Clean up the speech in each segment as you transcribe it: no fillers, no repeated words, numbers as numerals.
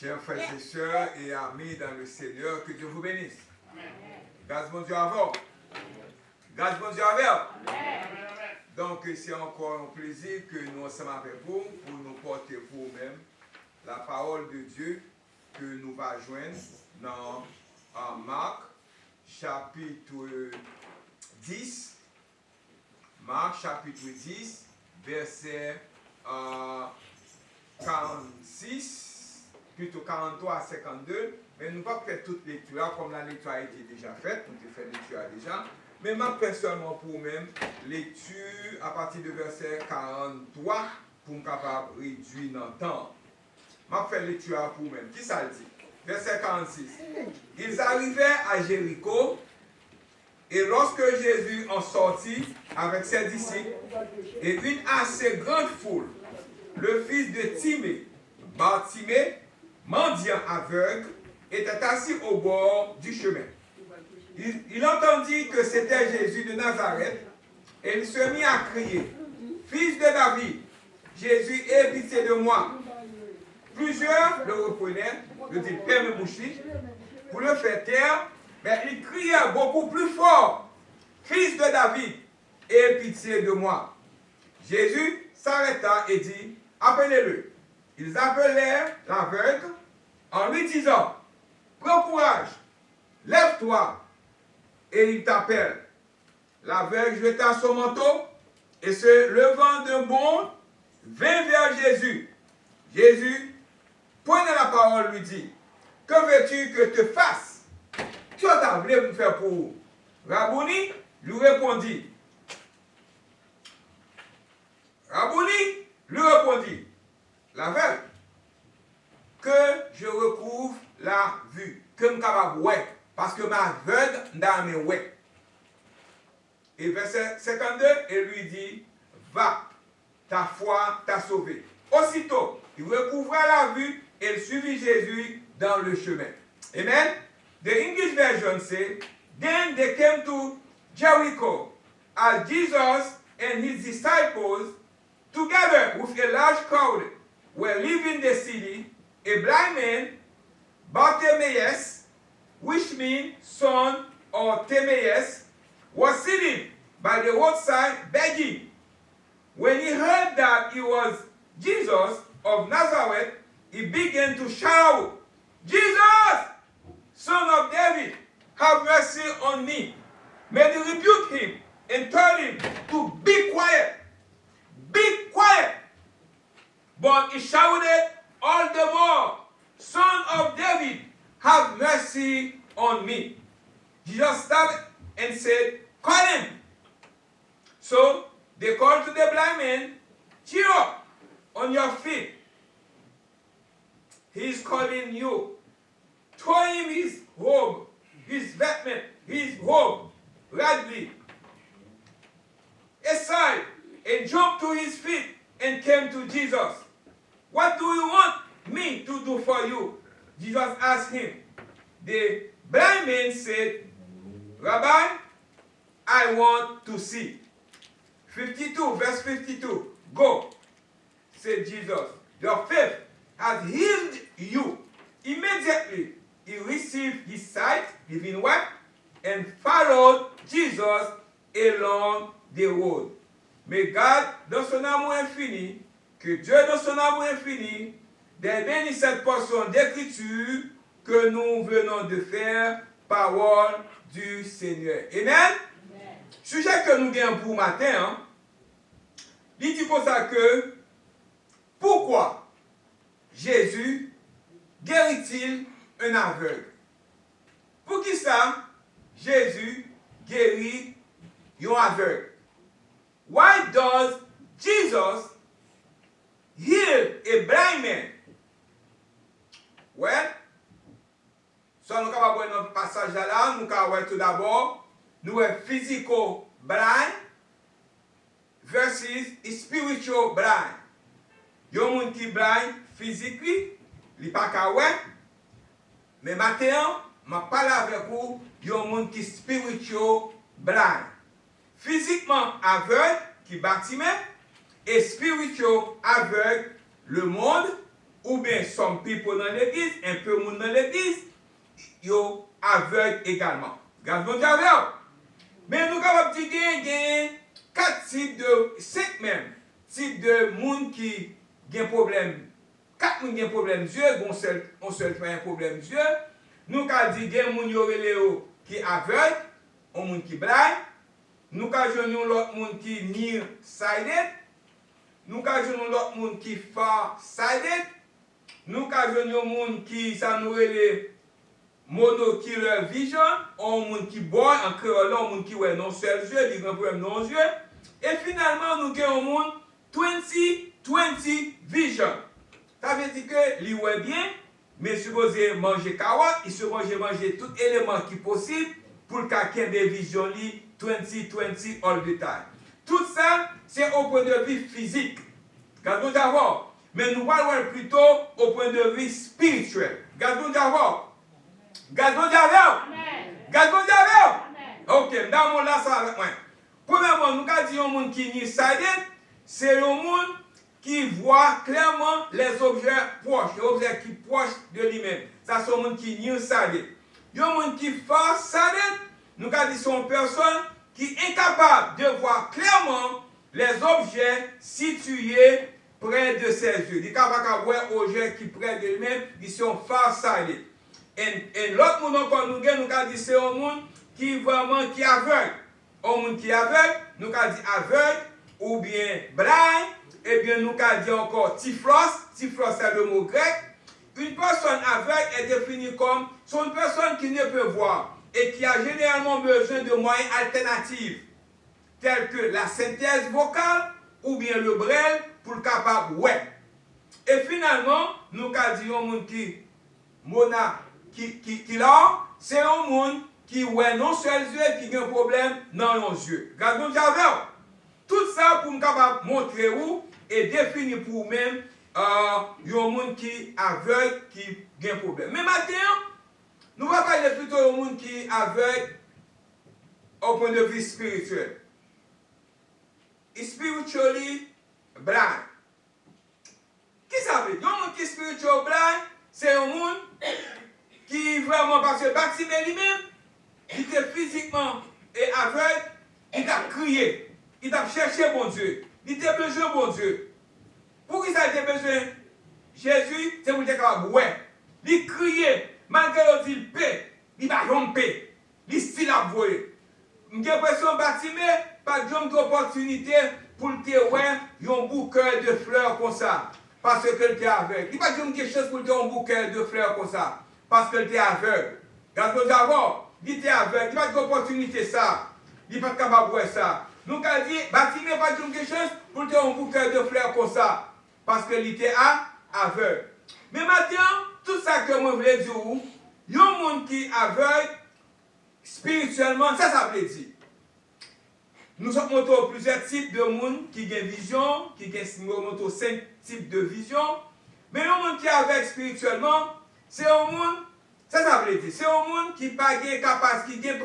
Chers frères et sœurs et amis dans le Seigneur, que Dieu vous bénisse. Grâce bon Dieu à vous. Grâce bon Dieu à vous. Donc, c'est encore un plaisir que nous sommes avec vous pour nous porter pour vous-même la parole de Dieu que nous va joindre dans Marc, chapitre 10. Marc, chapitre 10, verset 46, plutôt 43 à 52. Mais nous ne pouvons pas faire toute lecture, comme la lecture a été déjà faite, nous avons fait lecture déjà. Mais ma personnellement pour vous-même, lecture à partir de verset 43 pour me capable réduire dans le temps. Je fais lecture pour vous-même. Qui ça dit? Verset 46. Ils arrivaient à Jéricho, et lorsque Jésus en sortit avec ses disciples et une assez grande foule, le fils de Timée, Bartimée, mendiant aveugle, était assis au bord du chemin. Il entendit que c'était Jésus de Nazareth et il se mit à crier, « Fils de David, Jésus, aie pitié de moi. » Plusieurs le reprenaient, le dit « Père me bouchi » pour le faire taire, mais il criait beaucoup plus fort, « Fils de David, aie pitié de moi. » Jésus s'arrêta et dit, « Appelez-le. » Ils appelèrent l'aveugle en lui disant, « Prends courage, lève-toi. » Et il t'appelle. L'aveugle jeta son manteau et se levant d'un bond, vint vers Jésus. Jésus, prenant la parole, lui dit, « Que veux-tu que te fasse? Tu as voulu me faire pour vous? » Rabouni lui répondit, l'aveugle, que je recouvre la vue, que je capable ouais, parce que ma aveugle dans mes ouais. Et verset 52, il lui dit, va, ta foi t'a sauvé. Aussitôt, il recouvra la vue et il suivit Jésus dans le chemin. Amen. The English version says, then they came to Jericho, as Jesus and his disciples, together with a large crowd, were leaving the city. A blind man, Bartimaeus, which means son or Timaeus, was sitting by the roadside begging. When he heard that it was Jesus of Nazareth, he began to shout, Jesus, Son of David, have mercy on me. May they rebuke him and tell him to be quiet. Be quiet. But he shouted all the more, Son of David, have mercy on me. Jesus stopped and said, call him. So they called to the blind man, cheer up on your feet. He is calling you. Throw him his robe, his vestment, his robe, radly, aside, and jumped to his feet and came to Jesus. What do you want me to do for you? Jesus asked him. The blind man said, Rabbi, I want to see. 52, verse 52. Go, said Jesus. Your faith has healed you. Immediately, he received his sight, living well, and followed Jesus along the road. Mais God, dans son amour infini, que Dieu, dans son amour infini, bénisse cette portion d'écriture que nous venons de faire, parole du Seigneur. Amen? Amen. Sujet que nous gagnons pour matin, hein, il dit comme ça que, pourquoi Jésus guérit-il un aveugle? Pour qui ça, Jésus guérit un aveugle? Why does Jesus heal a blind man? Well, so nous allons voir notre passage là, nous allons voir tout d'abord, nous avons physical blind versus spiritual blind. Yon moun qui blind physically, li pa ka wè, mais maintenant, je parle avec vous, yon moun qui spiritual blind. Physiquement aveugle, qui bâtiment, et spiritual aveugle, le monde, ou bien some people dans l'église, un peu de monde dans l'église, yo aveugle également. Gardez bon Dieu. Mais nous avons dit qu'il y a 4 types de, 5 même, types de monde qui ont un problème. 4 personnes qui ont un problème Dieu, on seul fait un problème Dieu. Nous avons dit qu'il y a des gens qui sont aveugles, des gens qui blind. Nous avons l'autre monde qui est near-sighted. Nous avons l'autre monde qui est far-sighted. Nous avons des gens qui sont monocular vision, un monde qui boit en créole, un monde qui voit non seul yeux, il a un problème non yeux. Et finalement, nous avons un monde 20-20 vision. Ça veut dire que lui voit bien, mais supposé manger carotte, il se manger tout élément qui est possible pour qu'il ait des visions 20-20 all the time. Tout ça, c'est au point de vue physique. Gardons d'abord. Mais nous parlons plutôt au point de vue spirituel. Gardons d'abord. Gardons d'abord. Gardons d'abord. Ok, dans mon là, ça avec moi. Premièrement, nous avons dit un monde qui est nearsighted, c'est un monde qui voit clairement les objets proches, les objets qui sont proches de lui-même. Ça, c'est un monde qui est nearsighted. Il y a un monde qui est farsighted, nous avons dit c'est une personne qui est incapable de voir clairement les objets situés près de ses yeux. Il est capable de voir les objets qui sont près de lui-même, ils sont farsighted. Et l'autre monde encore, nous avons dit c'est un monde qui vraiment qui est aveugle. Un monde qui est aveugle, nous avons dit aveugle ou bien blind, et bien nous avons dit encore typhlos. Typhlos c'est le mot grec. Une personne aveugle est définie comme une personne qui ne peut voir et qui a généralement besoin de moyens alternatifs tels que la synthèse vocale ou bien le braille pour le capable ouais. Et finalement, nous avons dit un monde qui là, c'est un monde qui ouais non seuls yeux qui a un problème dans nos yeux. Gardons j'avais tout ça pour nous capable montrer où et définir pour vous-même un monde qui aveugle qui a un problème. Mais maintenant, nous allons parler plutôt d'un monde qui aveugle au point de vue spirituel. Spiritually blind. Qui ça veut dire? Un monde qui est spiritual blind, c'est un monde qui vraiment, parce que Bartimée lui-même, il était physiquement et aveugle, il a crié, il a cherché bon Dieu, il a besoin de bon Dieu. Pour qui ça a été besoin? Jésus, c'est pour dire qu'il ouais. Il criait, malgré qu'il dit paix, il va romper, il style à voyer. J'ai l'impression que Bartimée, pas d'opportunité pour te ouais, un bouquet de fleurs comme ça, parce que tu es aveugle. Il n'y a pas quelque chose pour te un bouquet de fleurs comme ça, parce que tu es aveugle. Gardons d'abord, il était aveugle, il n'y a pas d'opportunité ça, il n'est pas capable de voir ça. Nous avons dit, Bartimée n'a pas quelque chose pour te un bouquet de fleurs comme ça, parce que il était aveugle. Mais maintenant, tout ça que moi voulais dire, il y a un monde qui est aveugle spirituellement, ça veut dire. Nous avons montré plusieurs types de monde qui ont vision, qui ont 5 types de vision. Mais le monde qui est aveugle spirituellement, c'est un monde, ça veut dire, c'est un monde qui n'a pas de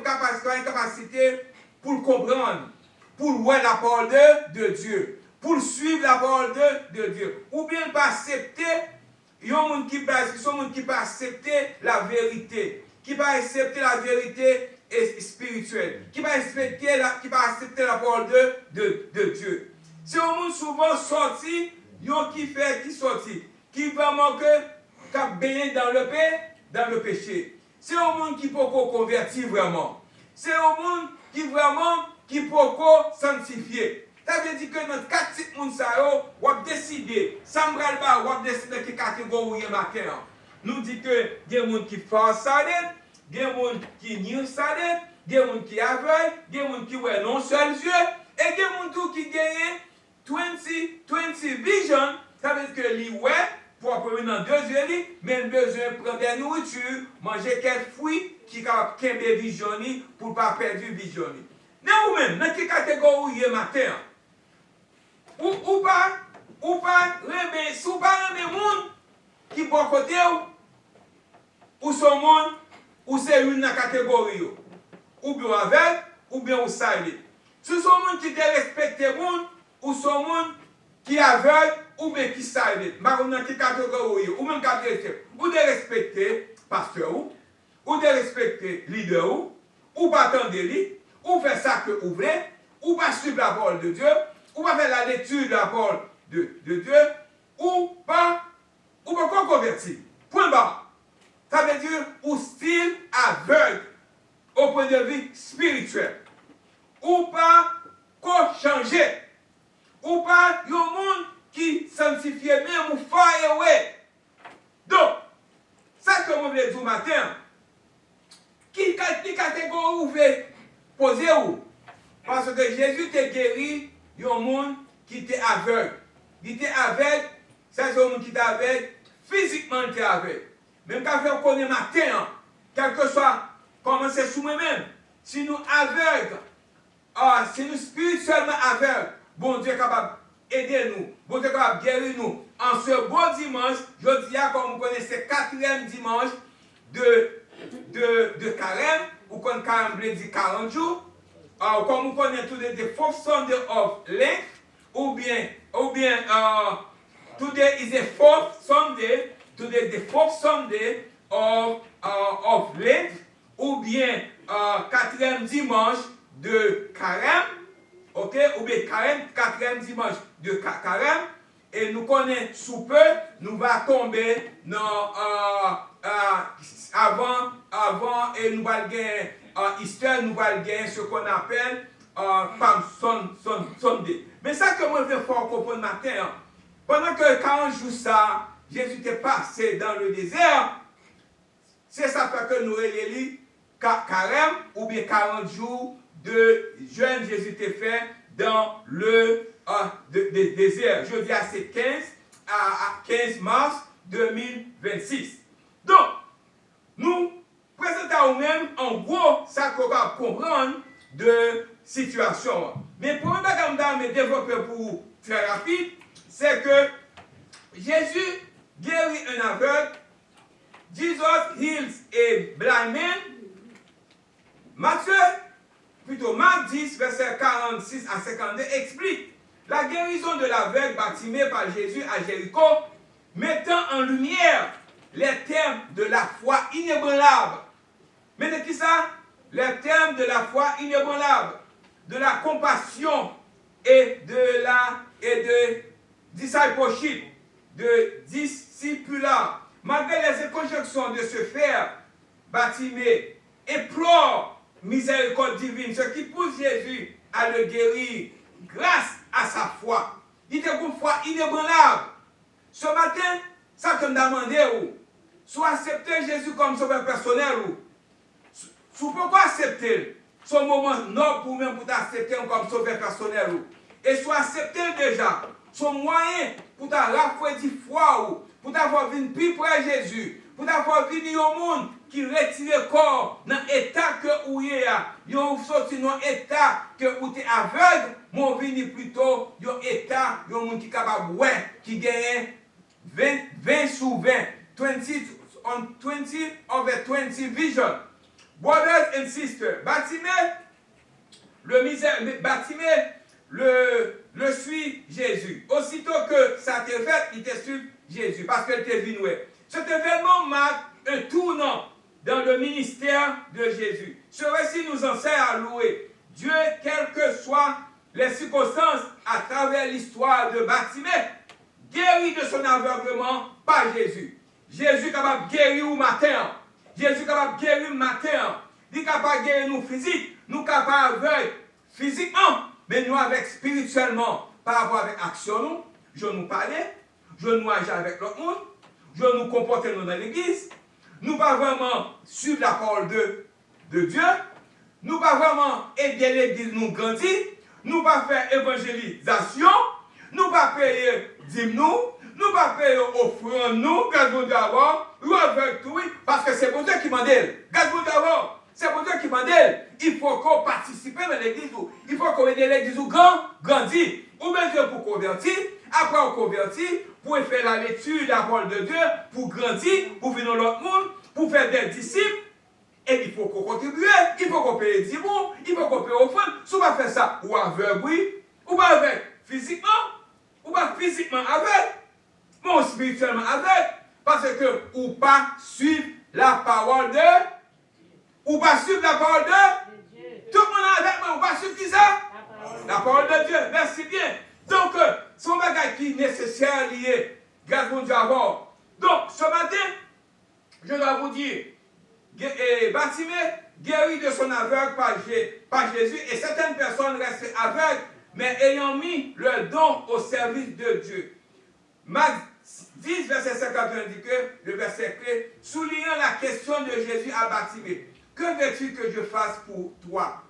capacité pour comprendre, pour voir la parole de Dieu, pour suivre la parole de Dieu, ou bien pas accepter. Il y a un monde qui ne pas accepter la vérité, qui ne pas accepter la vérité spirituelle, qui ne pas accepter la parole de Dieu. C'est un monde souvent sorti, qui vraiment qui baigné dans le péché. C'est un monde qui peut convertir vraiment. C'est un monde qui vraiment qui peut sanctifier. Ça veut dire que dans 4 types de monde, on a décidé, sans bras le bas, on a décidé quelle catégorie matin. Nous disons que il y a des gens qui farsighted, il y a des gens qui nearsighted, il y a des gens qui aveuglent, il y a des gens qui voient non seuls yeux, et il y a des gens qui gagnent 20 vision. Ça veut dire que les ouais, pour apprendre dans 2 yeux, mais il besoin de prendre des nourritures, manger quelques fruits qui ont des visions pour ne pas perdre vision. Mais vous-même, dans quelle catégorie matin? Ou pas remet, si ou pas remet monde qui bon côté ou son monde ou c'est une catégorie ou bien avec ou bien ou silent. Si son monde qui te respecte monde ou son monde qui aveugle ou bien qui ça est, dans quelle catégorie, ou même catégorie, ou de respecter pasteur ou de respecter leader ou pas attendre lui, ou faire ça que vous voulez, ou pas suivre la parole de Dieu, ou pas faire la lecture de la parole de Dieu, ou pas convertir. Point barre. Ça veut dire ou style aveugle au point de vue spirituel. Ou pas changer. Ou pas un monde qui sanctifie même ou fire away. Donc, ça que je voulais dire matin, qui catégorie vous voulez poser où? Parce que Jésus t'a guéri un monde qui était aveugle. Il était aveugle, ça c'est un monde qui était aveugle, physiquement il était aveugle. Même quand on connaît matin, quel que soit comment c'est sous moi-même, si nous aveugles, si nous spirituellement aveugles, bon Dieu est capable d'aider nous, bon Dieu est capable de guérir nous. En ce beau dimanche, je dis comme vous connaissez, 4e dimanche de carême, ou quand carême veut dire 40 jours, comme vous connaissez tous les 4th Sunday of Lent, ou bien today is the 4th Sunday, today is the 4th Sunday of Lent, ou bien 4e dimanche de carême, ok, ou bien 4e dimanche de carême, et nous connaissons sous peu, nous va tomber dans avant et nous allons gagner Easter, nous allons gagner ce qu'on appelle Palm Sunday. Mais ça que moi je veux faire comprendre matin, pendant que 40 jours ça, Jésus était passé dans le désert, c'est ça que nous relayons carême ou bien 40 jours de jeûne Jésus était fait dans le désert. Je dis à c'est 15 mars 2026. Donc, nous présentons à nous-mêmes en gros ça qu'on va comprendre de situation. Mais pour me développer pour très rapide, c'est que Jésus guérit un aveugle, Jesus heals a blind man. Marc 10, verset 46 à 52 explique la guérison de l'aveugle baptisé par Jésus à Jéricho, mettant en lumière les termes de la foi inébranlable. Mais de qui ça? Les termes de la foi inébranlable, de la compassion et de discipleship, de discipulat. Malgré les inconjections de ce frère baptisé, implore miséricorde divine, ce qui pousse Jésus à le guérir grâce à sa foi. Il était une foi inébranlable. Ce matin, ça que je me demande, soit accepter Jésus comme sauveur personnel ou pourquoi accepter son moment noble pour même pour t'accepter comme sauveur personnel ou et soit accepter déjà son moyen pour ta rafraîchir foi ou pour t'avoir vu plus près Jésus, pour t'avoir vu au monde qui retire le corps dans l'état que où il y a, yon sorti dans l'état que où tu es aveugle, mon vini plutôt yon état, yon monde qui capable ouais, qui gagne 20 sur 20, 20 over 20 vision. Brothers and sisters, le suit Jésus. Aussitôt que ça t'est fait, il te suit Jésus parce qu'elle t'est venu. Cet événement marque un tournant dans le ministère de Jésus. Ce récit nous enseigne à louer Dieu, quelles que soient les circonstances, à travers l'histoire de Bartimée, guéri de son aveuglement par Jésus. Jésus est capable de guérir au matin. Jésus est capable de guérir le matin. Il est capable de guérir nous physiques. Nous capables avec physiquement, mais nous avec spirituellement, par rapport avec action nous. Je nous parlais, je nous agis avec l'autre monde, je nous comporter dans l'église. Nous ne pas vraiment suivre la parole de Dieu. Nous ne pas vraiment aider l'église nous grandir. Nous ne pas faire évangélisation. Nous ne pas payer dîmes nous. Nous ne pas payer offrande nous. Grâce à Dieu d'abord. Nous avec tout, parce que c'est pour Dieu qui m'en dit. Grâce à Dieu d'abord. C'est pour Dieu qui m'en dit. Il faut qu'on participe dans l'église. Il faut qu'on aide l'église grandir. Ou bien Dieu pour convertir. Après on convertit, pour faire la lecture de la parole de Dieu, pour grandir, pour venir dans l'autre monde, pour faire des disciples. Et il faut qu'on contribue, il faut qu'on paye des mots, il faut qu'on paye offrande. Si on va faire ça, ou aveugle, oui, ou pas avec physiquement, ou pas physiquement avec, spirituellement aveugle. Parce que, ou pas suivre la parole de, ou pas suivre la parole de Dieu. Tout le monde est avec moi, ou pas suivre qui ça? La parole de Dieu. Merci bien. Donc, son bagage qui est nécessaire lié, grâce à Dieu avant. Donc, ce matin, je dois vous dire, Bartimée guéri de son aveugle par Jésus, et certaines personnes restent aveugles, mais ayant mis leur don au service de Dieu. Marc 10, verset 51 dit que, le verset clé, soulignant la question de Jésus à Bartimée. Que veux-tu que je fasse pour toi?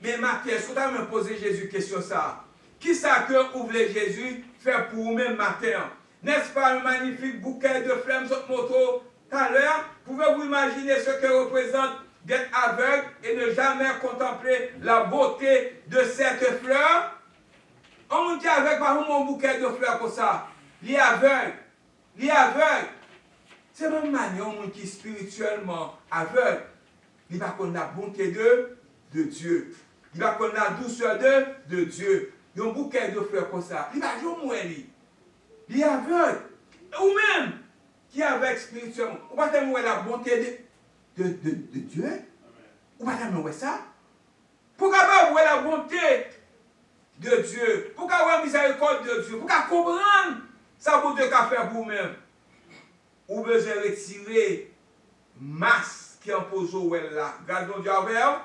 Mais Matthieu, si tu as me posé Jésus question ça, qui ça que ouvre Jésus faire pour vous-même matin? N'est-ce pas un magnifique bouquet de fleurs sur moto tout à l'heure? Pouvez-vous imaginer ce que représente d'être aveugle et ne jamais contempler la beauté de cette fleur? On me dit avec par exemple un bouquet de fleurs comme ça. Il est aveugle. Il est aveugle. C'est même manière qui est spirituellement aveugle. Il va connaître la bonté de Dieu. Il va connaître la douceur de Dieu. Il y a un bouquet de fleurs comme ça. Il va jouer moins. Il est aveugle. Ou même qui est aveugle spirituellement. On va tellement la bonté de Dieu. On va tellement ça. Pourquoi pas voir la bonté de Dieu? Pourquoi avoir la miséricorde de Dieu? Pourquoi comprendre ça pour Dieu qu'a fait pour vous-même? Ou besoin retirer masse qui impose au là. Gardons Dieu avec vous.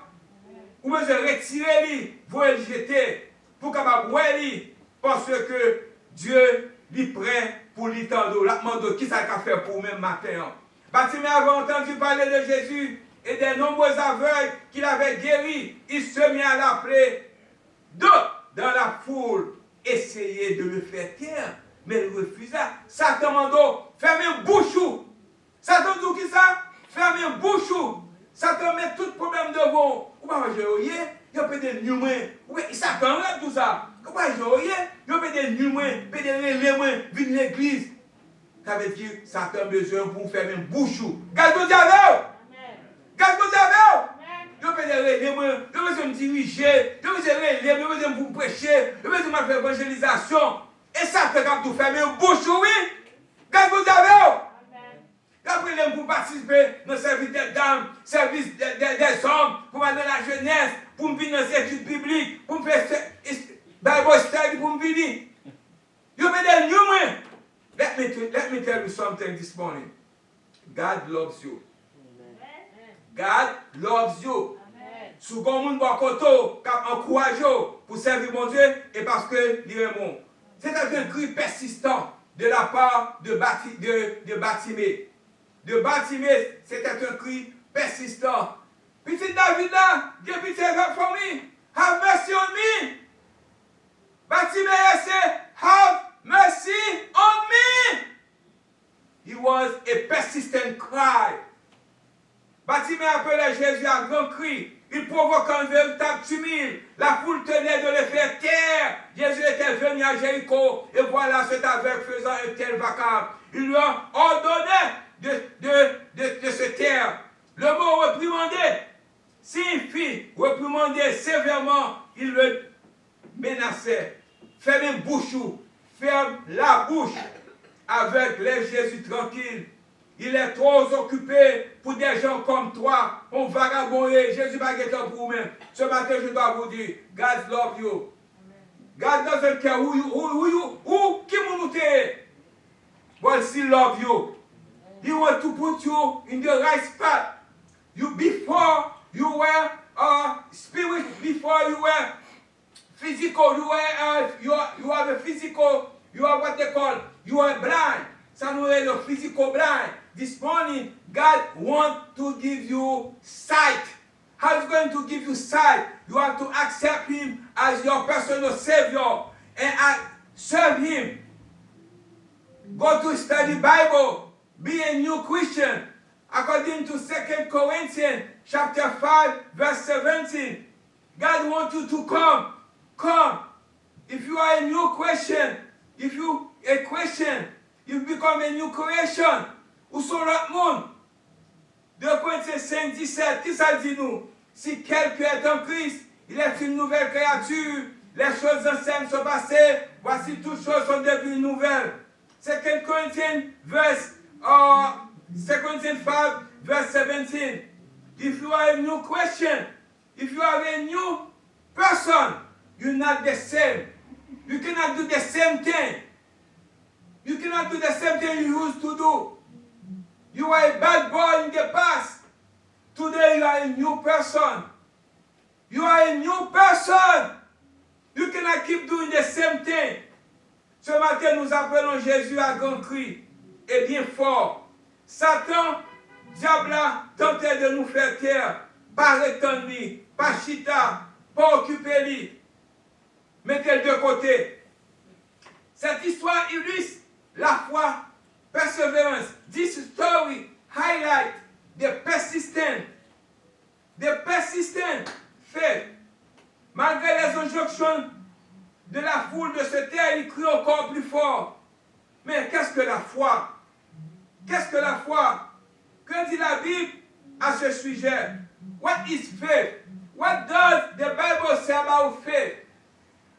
Ou besoin retirer lui, vous le jeter pour capable voir lui parce que Dieu est prêt pour lui tendre. La demande qui ça qu'a fait pour vous-même matin. Bartimée avait entendu parler de Jésus et des nombreux aveugles qu'il avait guéris. Il se mit à l'appeler. D'autres dans la foule essayaient de le faire taire. Mais il refusa. Satan mando, fermez un bouchou. Satan dit qui ça? Fermez un bouchou. Satan met tout problème devant. Ou pas il y a peut-être des humains. Oui, Satan rêve tout ça. Ou pas il y a peut-être des humains, peut-être des humains, viennent l'église. Ça veut dire Satan a besoin pour fermer un bouchou. Gardez Dieu. Gardez Dieu. Je peux dire, je veux me diriger, je veux dire, vous prêcher, je veux dire, faire évangélisation. Et ça fait quand vous fermez un bouche, oui. Quand vous avez. Après, vous participez dans le service des dames, service des hommes, pour aller dans la jeunesse, pour me venir dans les études bibliques, pour me faire Bible study, pour me venir. You may tell you, let me tell you something this morning. God loves you. God loves you. Si vous avez un côté qui encourage pour servir mon Dieu, et parce que il est bon. C'est un cri persistant de la part de Bartimée. De Bartimée, c'était un cri persistant. Petit David là, give pity for me. Have mercy on me. Bartimée said, have mercy on me. It was a persistent cry. Bartimée appelait Jésus à grand cri. Il provoque un véritable tumulte. La foule tenait de le faire taire. Jésus était venu à Jéricho. Et voilà cet aveugle faisant un tel vacarme. Il lui a ordonné de se taire. Le mot réprimander signifie réprimander sévèrement. Il le menaçait. Ferme une bouche. Ferme la bouche. Avec les Jésus tranquille. Il est trop occupé pour des gens comme toi. On vagabonder. Jésus va guetter pour vous-même. Ce matin, je dois vous dire, God loves you. God doesn't care who qui vous êtes. But still love you. He wants to put you in the right spot. Before you were spirit, before you were physical, you have a physical, you are what they call, you are blind. Ça nous est le physical blind. This morning, God wants to give you sight. How is He going to give you sight? You have to accept Him as your personal Savior and serve Him. Go to study Bible. Be a new Christian. According to 2 Corinthians chapter 5, verse 17. God wants you to come. Come. If you are a new Christian, if you are a Christian, you become a new creation. Où sont l'autre monde? 2 Corinthiens 5, 17, qui ça dit nous? Si quelqu'un est en Christ, il est une nouvelle créature. Les choses anciennes sont passées. Voici toutes choses sont devenues nouvelles. 2 Corinthians verse 2 Corinthians 5 verse 17. If you are a new Christian, if you are a new person, you're not the same. You cannot do the same thing. You cannot do the same thing you used to do. You were a bad boy in the past. Today you are a new person. You are a new person. You cannot keep doing the same thing. Ce matin, nous appelons Jésus à grand cri et bien fort. Satan, diable, tentait de nous faire taire, pas retendre, pas chita, pas occuper lui. Mettez-le de côté. Cette histoire illustre la foi, perseverance. This story highlights the persistent faith. Malgré les injonctions de la foule de se taire, il crie encore plus fort. Mais qu'est-ce que la foi? Qu'est-ce que la foi? Que dit la Bible à ce sujet? What is faith? What does the Bible say about faith?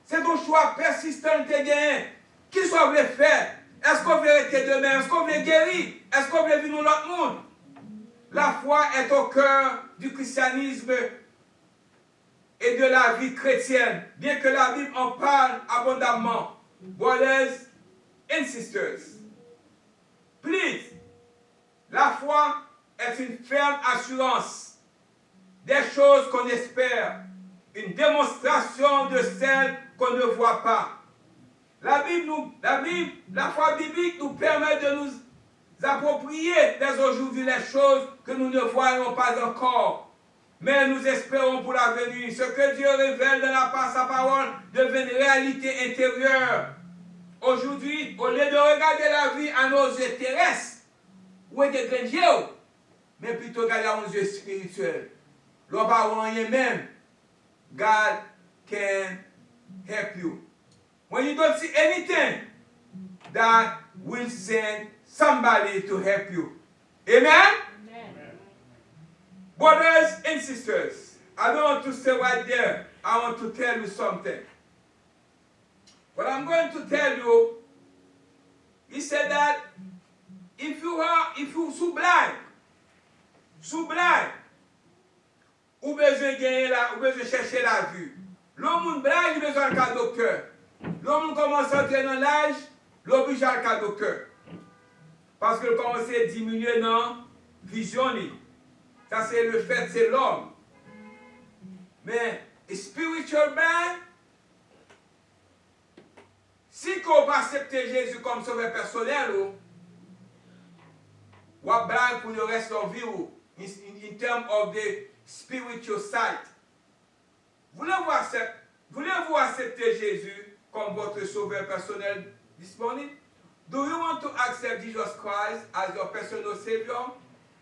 C'est ton choix persistant de gagner. Qu'est-ce qu'on veut faire? Est-ce qu'on veut rester demain? Est-ce qu'on veut guérir? Est-ce qu'on veut vivre dans l'autre monde? La foi est au cœur du christianisme et de la vie chrétienne, bien que la Bible en parle abondamment. Brothers and sisters, please, la foi est une ferme assurance des choses qu'on espère, une démonstration de celles qu'on ne voit pas. La foi biblique nous permet de nous approprier dès aujourd'hui les choses que nous ne voyons pas encore. Mais nous espérons pour l'avenir. Ce que Dieu révèle dans sa parole devient une réalité intérieure. Aujourd'hui, au lieu de regarder la vie à nos yeux terrestres, ou de grands, mais plutôt regarder à nos yeux spirituels. L'on va rien même. God can help you. When you don't see anything, that will send somebody to help you. Amen? Brothers and sisters, I don't want to stay right there. I want to tell you something. What I'm going to tell you, he said that if you sublime, ou besoin gagner ou besoin chercher la vue. L'homme blague, il besoin d'un docteur. L'homme commence à entrer dans l'âge, l'homme besoin d'un docteur. Parce que commence à diminuer dans vision. Ça, c'est le fait, c'est l'homme. Mais, spiritual man, si on va accepter Jésus comme sauveur personnel, ou à blague pour le reste de la vie, in terms of the spiritual side. Voulez-vous accepter Jésus comme votre sauveur personnel disponible? Do you want to accept Jesus Christ as your personal Savior?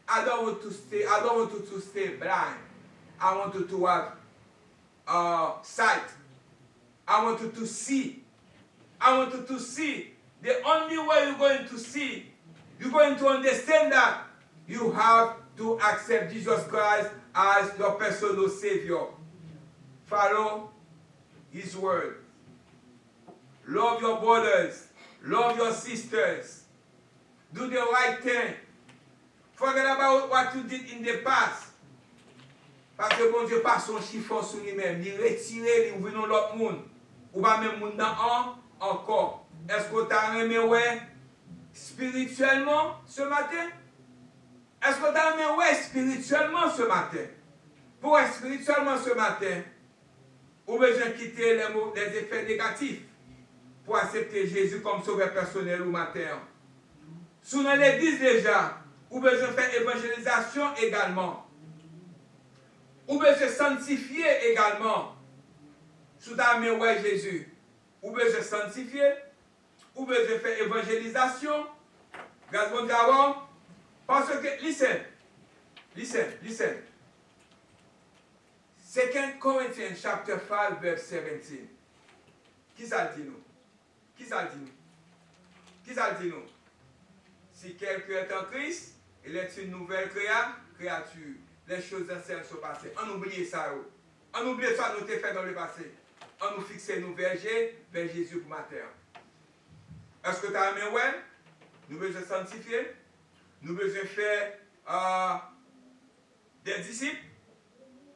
I don't want you to stay blind. I want you to have sight. I want you to see. I want you to see. The only way you're going to see, you're going to understand that you have to accept Jesus Christ as your personal Savior. Follow His word. Love your brothers. Love your sisters. Do the right thing. Forget about what you did in the past. Parce que bon Dieu passe son chiffon sur lui-même. Il retire, il ouvre dans l'autre monde. Ou pas même monde dans encore. Est-ce que tu as aimé spirituellement ce matin? Est-ce que tu as aimé spirituellement ce matin? Pour être spirituellement ce matin, ou besoin de quitter les effets négatifs pour accepter Jésus comme sauveur personnel ou matin. Sous dans l'église déjà, ou besoin de faire évangélisation également. Ou besoin de sanctifier également. Sous ta main, ouais, Jésus. Ou besoin de sanctifier. Ou besoin de faire évangélisation. Grâce à Dieu. Parce que, listen. 2 Corinthians chapter 5 verse 17. Qui ça dit nous? Qui ça dit nous? Si quelqu'un est en Christ, il est une nouvelle créature. Les choses anciennes sont passées. On oublie ça. On oublie ça nous t'ai fait dans le passé. On nous fixe nous vers Jésus pour matin. Est-ce que tu as aimé ouais? nous besoin sanctifier, nous besoin faire des disciples,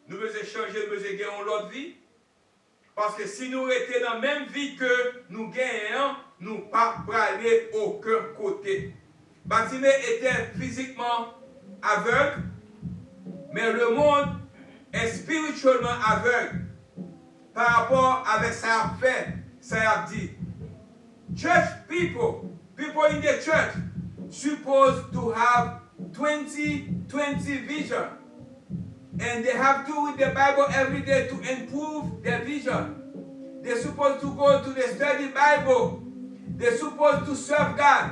nous besoin changer, nous besoin gagner l'autre vie. Parce que si nous étions dans la même vie que nous gagnons, nous ne pouvons pas aller aucun côté. Bartimée était physiquement aveugle, mais le monde est spirituellement aveugle par rapport avec ça a fait, ça a dit. Church people in the church supposed to have 20/20 vision. And they have to read the Bible every day to improve their vision. They're supposed to go to the study Bible. They're supposed to serve God.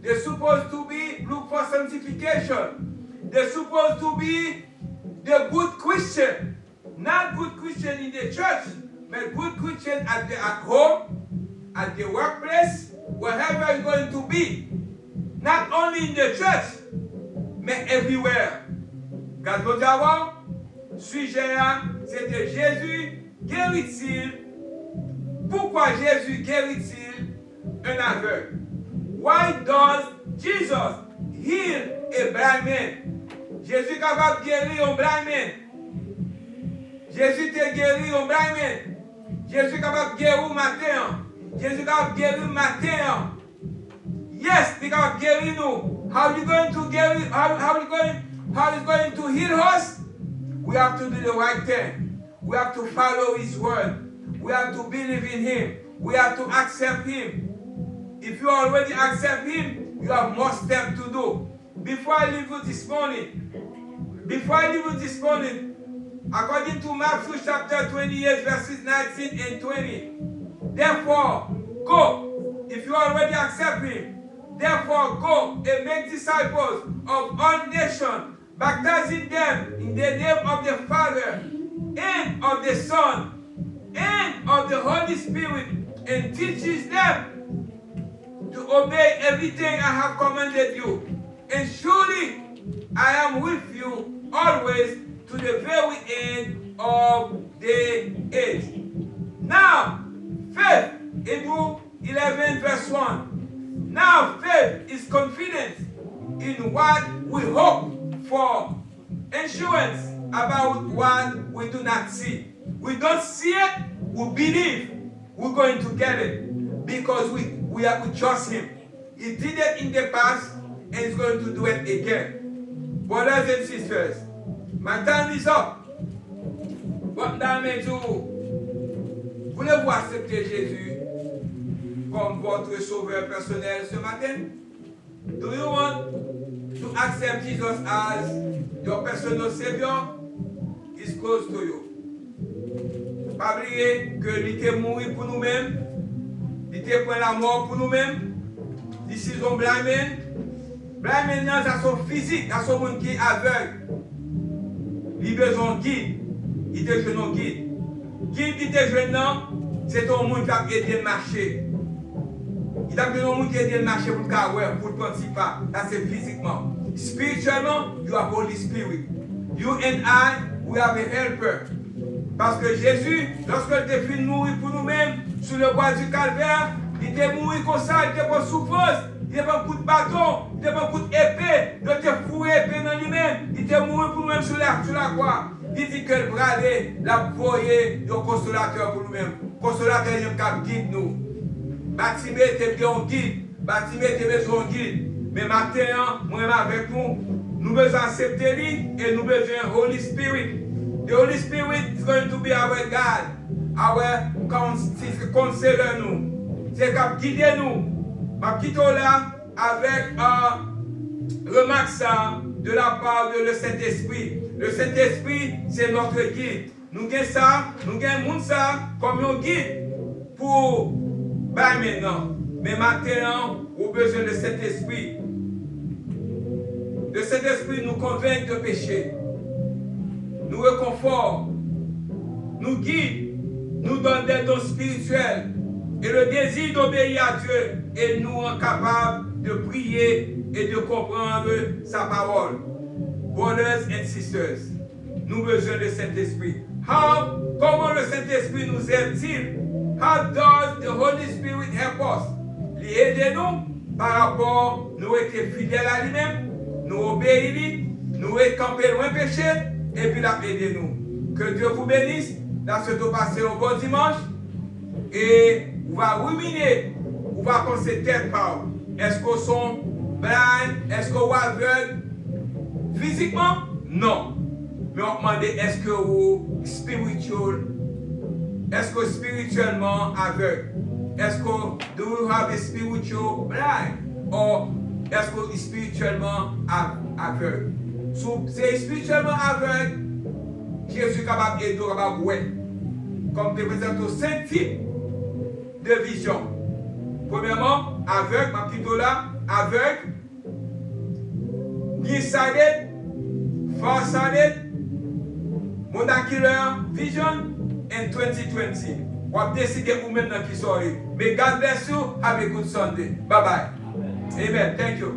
They're supposed to look for sanctification. They're supposed to be the good Christian. Not good Christian in the church, but good Christian at home, at the workplace, wherever you're going to be. Not only in the church, but everywhere. Quand vous avez sujet, c'était Jésus guérit-il? Pourquoi Jésus guérit-il un aveugle? Why does Jesus heal a blind man? Jésus est capable de guérir un blind man. Jésus t'a guéri un blind man. Jésus est capable de guérir un matin. Jésus est capable de guérir un matin. Yes, he is capable de guérir nous. How are you going to guérir? How is going to heal us? We have to do the right thing. We have to follow His word. We have to believe in Him. We have to accept Him. If you already accept Him, you have more steps to do. Before I leave you this morning, according to Matthew chapter 28, verses 19 and 20, therefore, go, if you already accept Him, therefore go and make disciples of all nations, baptizing them in the name of the Father, and of the Son, and of the Holy Spirit, and teaches them to obey everything I have commanded you. And surely I am with you always to the very end of the age. Now, faith, Hebrews 11 verse 1. Now faith is confidence in what we hope for, assurance about what we do not see. We don't see it, we believe we're going to get it because we trust Him. He did it in the past and He's going to do it again. Brothers and sisters, my time is up. What damage you? Voulez-vous accepter Jésus comme votre sauveur personnel ce matin? Do you want to accept Jesus as your personal Savior? He's close to you. Pas oublier que il était mort pour nous-mêmes, il était pris la mort pour nous-mêmes. This is on blind man. Blind man nan ça son physique, ça son monde qui est aveugle. Il besoin de guide. Il te jeune guide. Guide qui te jeune non, c'est ton monde qui a aidé le marché. Il a besoin de monde qui aide le marché pour le carrière, pour le principe. Ça c'est physiquement. Spirituellement, you have Holy Spirit. You and I, we have a helper. Parce que Jésus, lorsqu'il était fini de mourir pour nous-mêmes, sur le bois du calvaire, il était mort comme ça, il était pas souffrance, il était pas un coup de bâton, il était pas un coup d'épée, il était fourré épée dans lui-même, il était mort pour nous-mêmes sur la croix. Il dit que le bras la voyait le consolateur pour nous-mêmes. Consolateur, il y a un guide nous. Bartimée était bien guide, Bartimée était besoin de guide. Mais maintenant, moi avec nous, nous devons accepter lui et nous besoin Holy Spirit. The Holy Spirit is going to be our God, our counselor nous. C'est qui guide nous. Je quitte là avec remarque ça de la part de le Saint-Esprit. Le Saint-Esprit, c'est notre guide. Nous avons ça, nous avons ça comme un guide pour maintenant. Mais maintenant, nous avons besoin de cet esprit. Le Saint-Esprit nous convainc de péché, nous réconforte, nous guide, nous donne des dons spirituels et le désir d'obéir à Dieu et nous rend capables de prier et de comprendre sa parole. Brothers and sisters, nous avons besoin de Saint-Esprit. Comment le Saint-Esprit nous aide-t-il? How does the Holy Spirit help us? Il aide nous par rapport, nous étions fidèles à lui-même, nous obéissons, nous étions campés loin péché, et puis il a aidé nous. Que Dieu vous bénisse. Là, c'est de passer un bon dimanche. Et on va ruminer, on va penser tête par. Est-ce qu'on sont blind? Est-ce qu'on est aveugle? Physiquement? Non. Mais on demande est-ce que vous spiritual? Est-ce que spirituellement aveugle? Est-ce que do you have a spiritual blind? Or est-ce que spirituellement aveugle? So, c'est spirituellement aveugle, Jésus est capable d'aider, capable de voir. Comme te présente 5 types de vision. Premièrement, aveugle, ma petite là, aveugle, nearsighted, farsighted, monocular vision, in 2020. On va décider vous-même dans qui soirée. Mais God bless you. Have a good Sunday. Bye bye. Amen. Thank you.